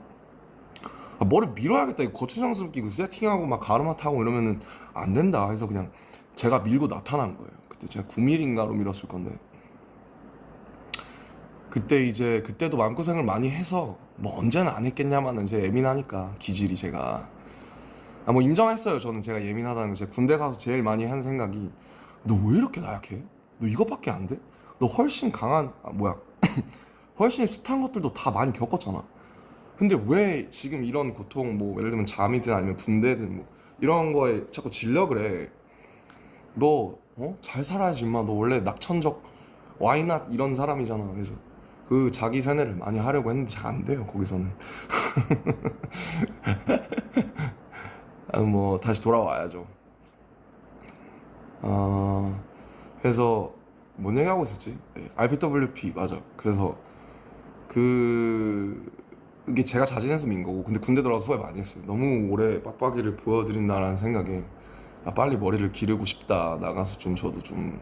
뭐를 밀어야겠다. 이거 고추장스럽 끼고 세팅하고 막 가르마 타고 이러면은 안 된다 해서 그냥 제가 밀고 나타난 거예요. 그때 제가 9mm인가로 밀었을 건데 그때 이제 그때도 마음고생을 많이 해서 뭐 언제는 안 했겠냐마는 제 예민하니까 기질이 제가 뭐 인정했어요. 저는 제가 예민하다는 거. 제가 군대 가서 제일 많이 한 생각이 너 왜 이렇게 나약해? 너 이거밖에 안 돼? 너 훨씬 강한 뭐야 훨씬 숱한 것들도 다 많이 겪었잖아. 근데 왜 지금 이런 고통 뭐 예를 들면 잠이든 아니면 군대든 뭐 이런 거에 자꾸 질려 그래. 너 잘 살아야지 임마. 너 원래 낙천적 와이낫 이런 사람이잖아. 그래서 그 자기 세뇌를 많이 하려고 했는데 잘 안 돼요 거기서는. 뭐 다시 돌아와야죠. 그래서 뭔 얘기하고 있었지? 네, RPWP 맞아. 그래서 그게 제가 자진해서 민 거고 근데 군대 들어가서 후회 많이 했어요. 너무 오래 빡빡이를 보여드린다라는 생각에 빨리 머리를 기르고 싶다. 나가서 좀 저도 좀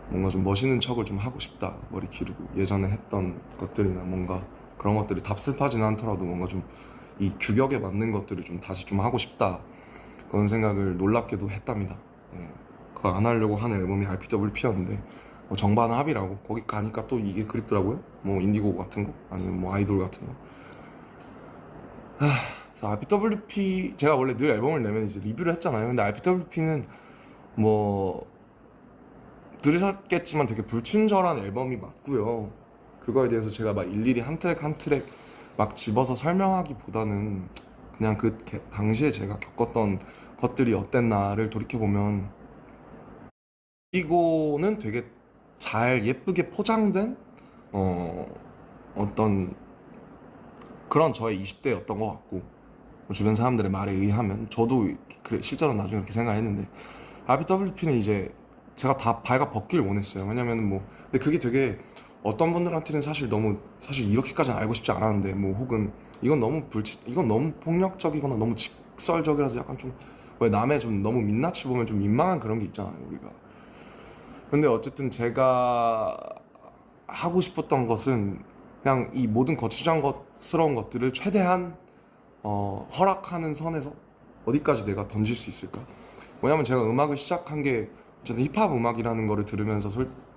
뭔가 좀 멋있는 척을 좀 하고 싶다. 머리 기르고 예전에 했던 것들이나 뭔가 그런 것들이 답습하지는 않더라도 뭔가 좀 이 규격에 맞는 것들을 좀 다시 좀 하고 싶다. 그런 생각을 놀랍게도 했답니다. 예. 그거 안 하려고 하는 앨범이 RPWP였는데 정반합이라고 거기 가니까 또 이게 그립더라고요. 뭐 인디고 같은 거 아니면 뭐 아이돌 같은 거. 그래서 RPWP 제가 원래 늘 앨범을 내면 이제 리뷰를 했잖아요. 근데 RPWP는 뭐 들으셨겠지만 되게 불친절한 앨범이 맞고요. 그거에 대해서 제가 막 일일이 한 트랙 한 트랙 막 집어서 설명하기보다는 그냥 그 당시에 제가 겪었던 것들이 어땠나를 돌이켜보면 이거는 되게 잘 예쁘게 포장된 어, 어떤 그런 저의 20대였던 것 같고 주변 사람들의 말에 의하면 저도 그래 실제로 나중에 그렇게 생각했는데 RPWP는 이제 제가 다 발가 벗기를 원했어요. 왜냐면 뭐 근데 그게 되게 어떤 분들한테는 사실 이렇게까지는 알고 싶지 않았는데 뭐 혹은 이건 너무 폭력적이거나 너무 직설적이라서 약간 좀 왜 남의 좀 너무 민낯을 보면 좀 민망한 그런 게 있잖아요 우리가. 근데 어쨌든 제가 하고 싶었던 것은 그냥 이 모든 거추장스러운 것들을 최대한 허락하는 선에서 어디까지 내가 던질 수 있을까? 왜냐면 제가 음악을 시작한 게 어쨌든 힙합 음악이라는 거를 들으면서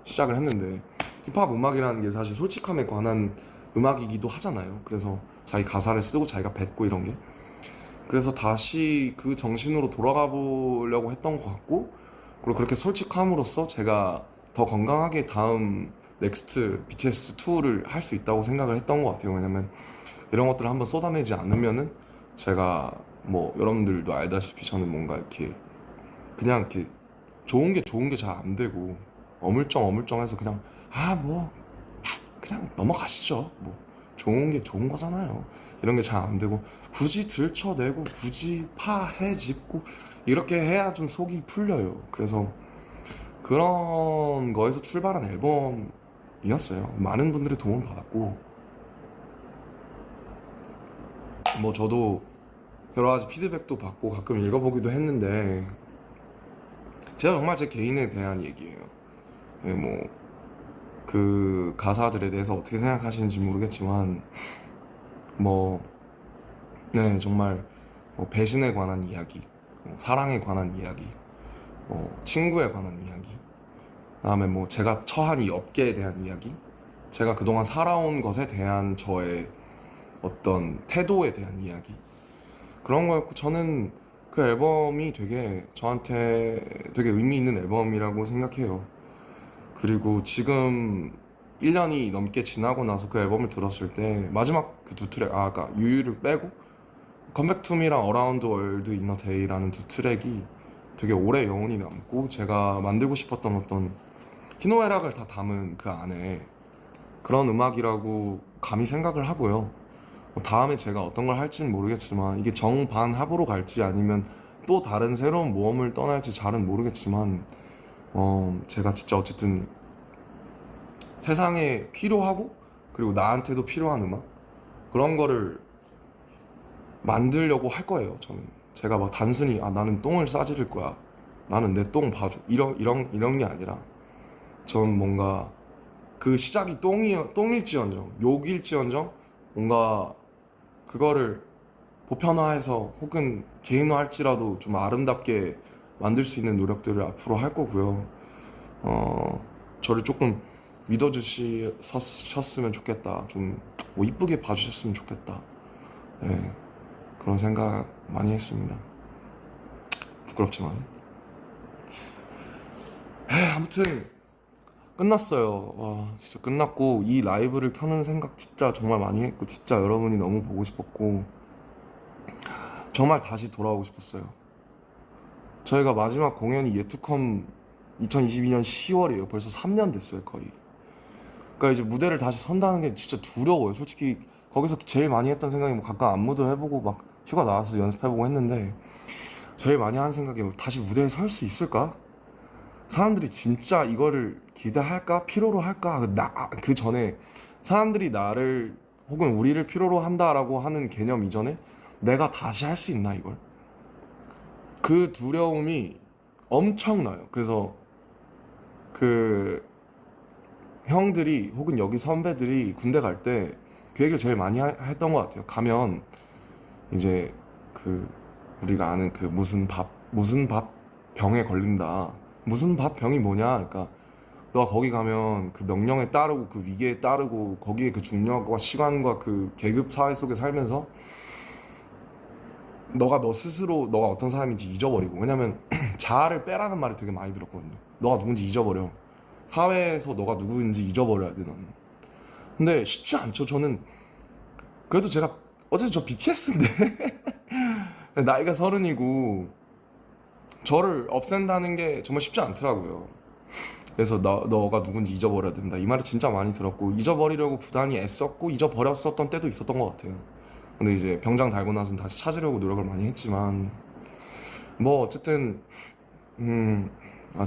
시작을 했는데, 힙합 음악이라는 게 사실 솔직함에 관한 음악이기도 하잖아요. 그래서 자기 가사를 쓰고 자기가 뱉고 이런 게, 그래서 다시 그 정신으로 돌아가 보려고 했던 것 같고, 그리고 그렇게 솔직함으로써 제가 더 건강하게 다음 넥스트 BTS 2를 할 수 있다고 생각을 했던 것 같아요. 왜냐면 이런 것들을 한번 쏟아내지 않으면은, 제가 뭐 여러분들도 알다시피 저는 뭔가 이렇게 그냥 이렇게 좋은 게 잘 안 되고, 어물쩡어물쩡해서 그냥 뭐 그냥 넘어가시죠. 뭐 좋은 게 좋은 거잖아요. 이런 게 잘 안 되고, 굳이 들춰내고 굳이 파헤집고 이렇게 해야 좀 속이 풀려요. 그래서 그런 거에서 출발한 앨범이었어요. 많은 분들의 도움을 받았고, 뭐 저도 여러 가지 피드백도 받고 가끔 읽어보기도 했는데, 제가 정말 제 개인에 대한 얘기예요. 네, 뭐 그 가사들에 대해서 어떻게 생각하시는지 모르겠지만, 뭐 네, 정말 뭐 배신에 관한 이야기, 뭐 사랑에 관한 이야기, 뭐 친구에 관한 이야기, 그다음에 뭐 제가 처한 이 업계에 대한 이야기, 제가 그동안 살아온 것에 대한 저의 어떤 태도에 대한 이야기, 그런 거였고, 저는 그 앨범이 되게 저한테 되게 의미 있는 앨범이라고 생각해요. 그리고 지금 1년이 넘게 지나고 나서 그 앨범을 들었을 때 마지막 그 두 트랙, 아까 유유를 빼고 컴백 투미랑 어라운드 월드 이너 데이라는 두 트랙이 되게 오래 여운이 남고, 제가 만들고 싶었던 어떤 희노애락을 다 담은 그 안에 그런 음악이라고 감히 생각을 하고요. 뭐 다음에 제가 어떤 걸 할지는 모르겠지만, 이게 정반합으로 갈지 아니면 또 다른 새로운 모험을 떠날지 잘은 모르겠지만, 제가 진짜 어쨌든 세상에 필요하고, 그리고 나한테도 필요한 음악, 그런 거를 만들려고 할 거예요. 저는 제가 막 단순히 나는 똥을 싸지를 거야, 나는 내 똥 봐줘, 이런 게 아니라, 전 뭔가 그 시작이 똥일지언정 욕일지언정 뭔가 그거를 보편화해서 혹은 개인화할지라도 좀 아름답게 만들 수 있는 노력들을 앞으로 할 거고요. 저를 조금 믿어주셨으면 좋겠다. 좀뭐 이쁘게 봐주셨으면 좋겠다. 네, 그런 생각 많이 했습니다. 부끄럽지만. 아무튼 끝났어요. 와, 진짜 끝났고, 이 라이브를 켜는 생각 진짜 정말 많이 했고, 진짜 여러분이 너무 보고 싶었고, 정말 다시 돌아오고 싶었어요. 저희가 마지막 공연이 예투컴 2022년 10월이에요. 벌써 3년 됐어요, 거의. 그러니까 이제 무대를 다시 선다는 게 진짜 두려워요. 솔직히 거기서 제일 많이 했던 생각이 뭐 가끔 안무도 해보고 막 휴가 나와서 연습해보고 했는데, 제일 많이 하는 생각이 다시 무대에 설 수 있을까? 사람들이 진짜 이거를 기대할까? 필요로 할까? 그 전에 사람들이 나를 혹은 우리를 필요로 한다라고 하는 개념 이전에 내가 다시 할 수 있나, 이걸? 그 두려움이 엄청나요. 그래서 그 형들이 혹은 여기 선배들이 군대 갈 때 그 얘기를 제일 많이 했던 것 같아요. 가면 이제 그 우리가 아는 그 무슨 밥 병에 걸린다. 무슨 밥 병이 뭐냐? 그러니까 너가 거기 가면 그 명령에 따르고 그 위계에 따르고 거기에 그 중력과 시간과 그 계급 사회 속에 살면서 너가 너 스스로 너가 어떤 사람인지 잊어버리고, 왜냐면 자아를 빼라는 말을 되게 많이 들었거든요. 너가 누군지 잊어버려. 사회에서 너가 누구인지 잊어버려야 돼, 너는. 근데 쉽지 않죠. 저는 그래도 제가 어쨌든 저 BTS인데 나이가 30이고 저를 없앤다는 게 정말 쉽지 않더라고요. 그래서 너가 누군지 잊어버려야 된다, 이 말을 진짜 많이 들었고, 잊어버리려고 부단히 애썼고 잊어버렸었던 때도 있었던 것 같아요. 근데 이제 병장 달고 나서는 다시 찾으려고 노력을 많이 했지만, 뭐 어쨌든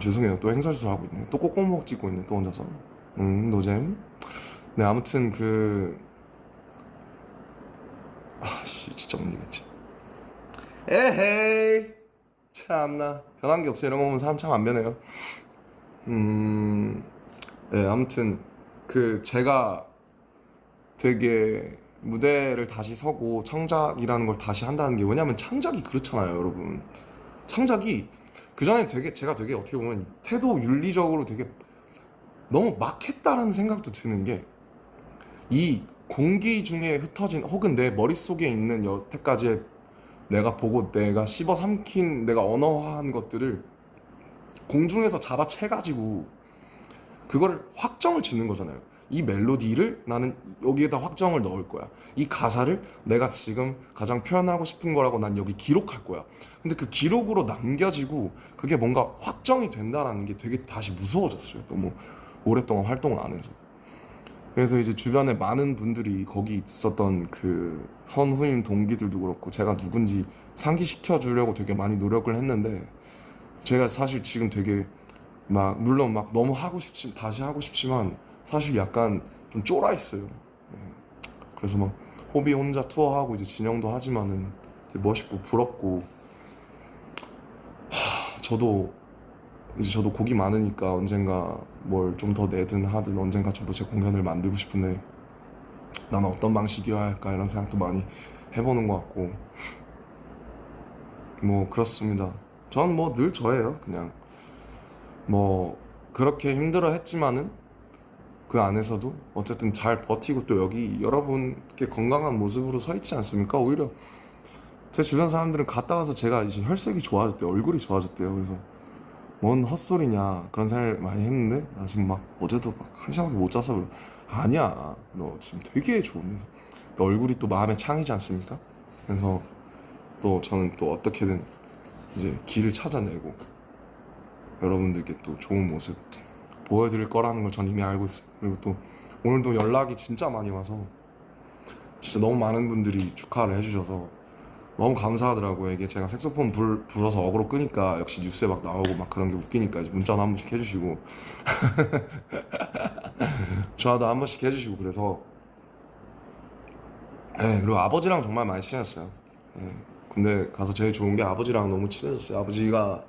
죄송해요. 또 행설술 하고 있네. 또 꼭꼭먹 찍고 있네. 또 혼자서. 노잼. 네, 아무튼 진짜 못 이겼지. 에헤이, 참나 변한 게 없어. 이런 거 보면 사람 참 안 변해요. 네, 아무튼 제가 되게 무대를 다시 서고 창작이라는 걸 다시 한다는 게, 왜냐면 창작이 그렇잖아요, 여러분. 창작이 그전에 되게 제가 되게 어떻게 보면 태도 윤리적으로 되게 너무 막 했다라는 생각도 드는 게, 이 공기 중에 흩어진 혹은 내 머릿속에 있는 여태까지 내가 보고 내가 씹어 삼킨 내가 언어화한 것들을 공중에서 잡아채가지고 그거를 확정을 짓는 거잖아요. 이 멜로디를 나는 여기에다 확정을 넣을 거야. 이 가사를 내가 지금 가장 표현하고 싶은 거라고 난 여기 기록할 거야. 근데 그 기록으로 남겨지고 그게 뭔가 확정이 된다라는 게 되게 다시 무서워졌어요. 너무 오랫동안 활동을 안 해서. 그래서 이제 주변에 많은 분들이 거기 있었던 그 선후임 동기들도 그렇고 제가 누군지 상기시켜 주려고 되게 많이 노력을 했는데, 제가 사실 지금 되게 막 물론 막 너무 하고 싶지 다시 하고 싶지만 사실 약간 좀 쫄아 있어요. 예. 그래서 막 호비 혼자 투어하고 이제 진영도 하지만은 이제 멋있고 부럽고, 저도 곡이 많으니까 언젠가 뭘 좀 더 내든 하든 언젠가 저도 제 공연을 만들고 싶은데 나는 어떤 방식이어야 할까 이런 생각도 많이 해보는 것 같고, 뭐 그렇습니다. 전 뭐 늘 저예요. 그냥 뭐 그렇게 힘들어 했지만은 그 안에서도 어쨌든 잘 버티고 또 여기 여러분께 건강한 모습으로 서 있지 않습니까? 오히려 제 주변 사람들은 갔다 와서 제가 이제 혈색이 좋아졌대요. 얼굴이 좋아졌대요. 그래서 뭔 헛소리냐 그런 생각을 많이 했는데, 나 지금 막 어제도 막 한 시간밖에 못 자서 아니야, 너 지금 되게 좋은데 너 얼굴이 또 마음에 창이지 않습니까? 그래서 또 저는 또 어떻게든 이제 길을 찾아내고 여러분들께 또 좋은 모습 보여드릴 거라는 걸 전 이미 알고 있어요. 그리고 또 오늘도 연락이 진짜 많이 와서 진짜 너무 많은 분들이 축하를 해주셔서 너무 감사하더라고요. 이게 제가 색소폰 불어서 어그로 끄니까 역시 뉴스에 막 나오고 막 그런 게 웃기니까 이제 문자도 한 번씩 해주시고 전화도 한 번씩 해주시고 그래서, 네, 그리고 아버지랑 정말 많이 친했어요. 네, 군대 가서 제일 좋은 게 아버지랑 너무 친해졌어요. 아버지가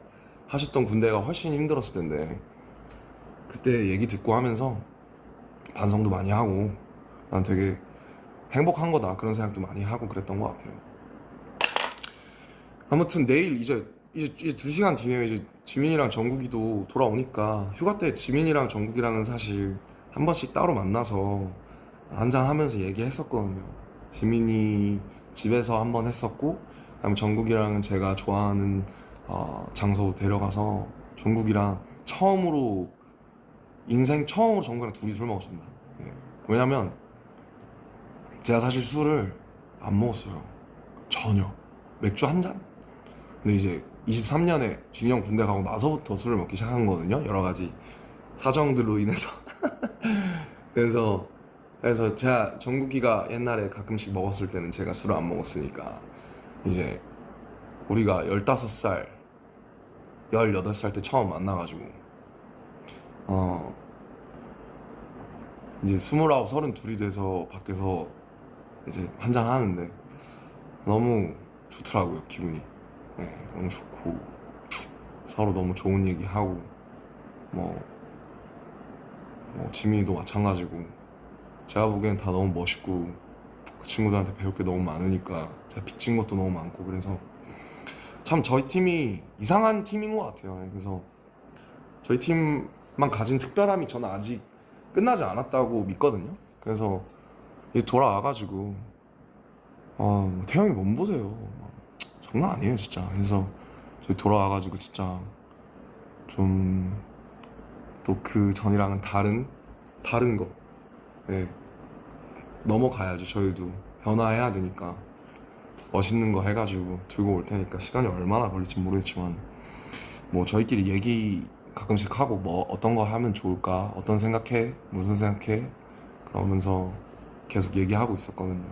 하셨던 군대가 훨씬 힘들었을 텐데 그때 얘기 듣고 하면서 반성도 많이 하고 난 되게 행복한 거다 그런 생각도 많이 하고 그랬던 것 같아요. 아무튼 내일 이제 2시간 뒤에 이제 지민이랑 정국이도 돌아오니까, 휴가 때 지민이랑 정국이랑은 사실 한 번씩 따로 만나서 한잔 하면서 얘기했었거든요. 지민이 집에서 한 번 했었고, 그다음에 정국이랑은 제가 좋아하는 장소 데려가서 정국이랑 처음으로 인생 처음으로 정국이랑 둘이 술 먹었습니다. 예. 왜냐면 제가 사실 술을 안 먹었어요. 전혀. 맥주 한 잔? 근데 이제 23년에 준이 형 군대 가고 나서부터 술을 먹기 시작한 거거든요. 여러 가지 사정들로 인해서. 그래서 제가 정국이가 옛날에 가끔씩 먹었을 때는 제가 술을 안 먹었으니까 이제 우리가 15살, 18살 때 처음 만나가지고 어 이제 29, 32이 돼서 밖에서 이제 한잔 하는데 너무 좋더라고요, 기분이. 네, 너무 좋고 서로 너무 좋은 얘기하고 뭐, 지민이도 마찬가지고 제가 보기엔 다 너무 멋있고 그 친구들한테 배울 게 너무 많으니까 제가 빚진 것도 너무 많고, 그래서 참 저희 팀이 이상한 팀인 것 같아요. 네, 그래서 저희 팀만 가진 특별함이 저는 아직 끝나지 않았다고 믿거든요. 그래서 이제 돌아와가지고 태형이 몸 보세요. 장난 아니에요 진짜. 그래서 저희 돌아와가지고 진짜 좀 또 그 전이랑은 다른 거, 예, 넘어가야죠. 저희도 변화해야 되니까 멋있는 거 해가지고 들고 올 테니까 시간이 얼마나 걸릴지 모르겠지만 뭐 저희끼리 얘기 가끔씩 하고 뭐 어떤 거 하면 좋을까, 어떤 생각해, 무슨 생각해, 그러면서 계속 얘기하고 있었거든요.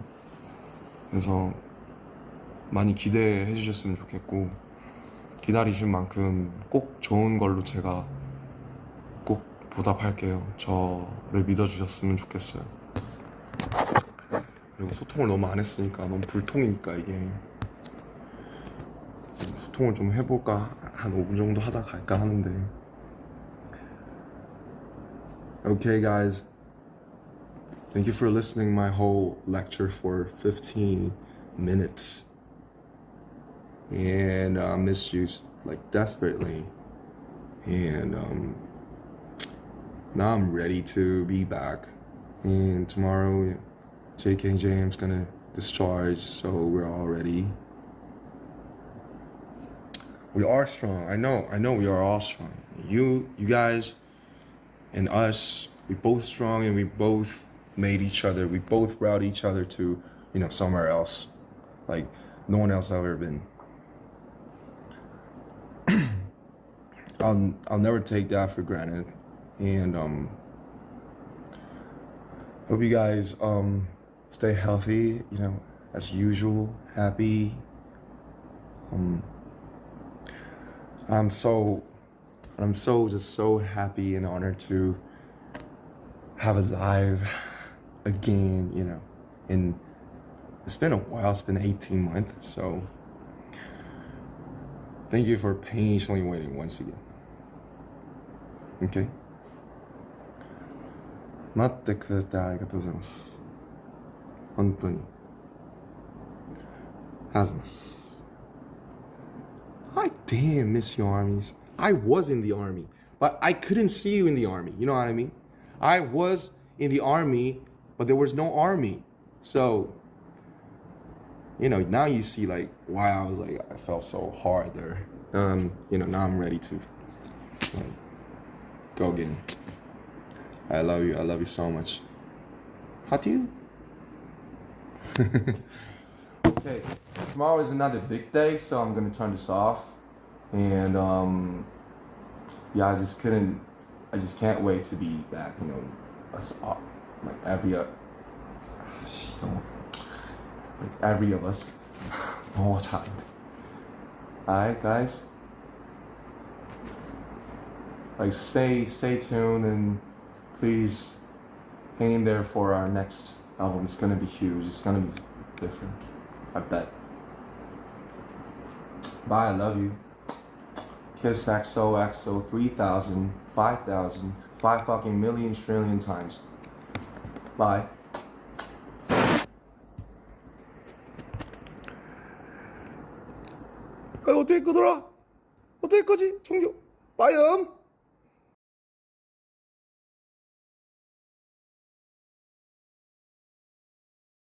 그래서 많이 기대해 주셨으면 좋겠고, 기다리신 만큼 꼭 좋은 걸로 제가 꼭 보답할게요. 저를 믿어주셨으면 좋겠어요. 그리고 소통을 너무 안 했으니까 너무 불통이니까 이게 소통을 좀 해볼까, 한 5분 정도 하다 갈까 하는데. Okay guys, Thank you for listening my whole lecture for 15 minutes. And I missed you like desperately. And now I'm ready to be back. And tomorrow, JK James gonna discharge, so we're all ready. We are strong. I know we are all strong. You guys and us, we both strong, and we both made each other. We both brought each other to, somewhere else. Like no one else ever been. I'll never take that for granted. And hope you guys stay healthy, as usual, happy. I'm so just so happy and honored to have it live again, and it's been a while. It's been 18 months, so thank you for patiently waiting once again. Okay? 待ってくれてありがとうございます。本当に。ありがとうございます。I damn miss your armies. I was in the army, but I couldn't see you in the army. You know what I mean? I was in the army, but there was no army. So, now you see like why I was like, I felt so hard there. Now I'm ready to go again. I love you so much. How do you? Okay, tomorrow is another big day, so I'm gonna turn this off. And I just can't wait to be back. Like every of us, one more time. Alright, guys. Like stay tuned, and please hang in there for our next album. It's gonna be huge. It's gonna be different. I bet. Bye, I love you. Kiss XOXO 3,000, 5,000, 5 fucking million trillion times. Bye. 어떻게 끄더라? 어떻게 끄지? 종료. 빠이음.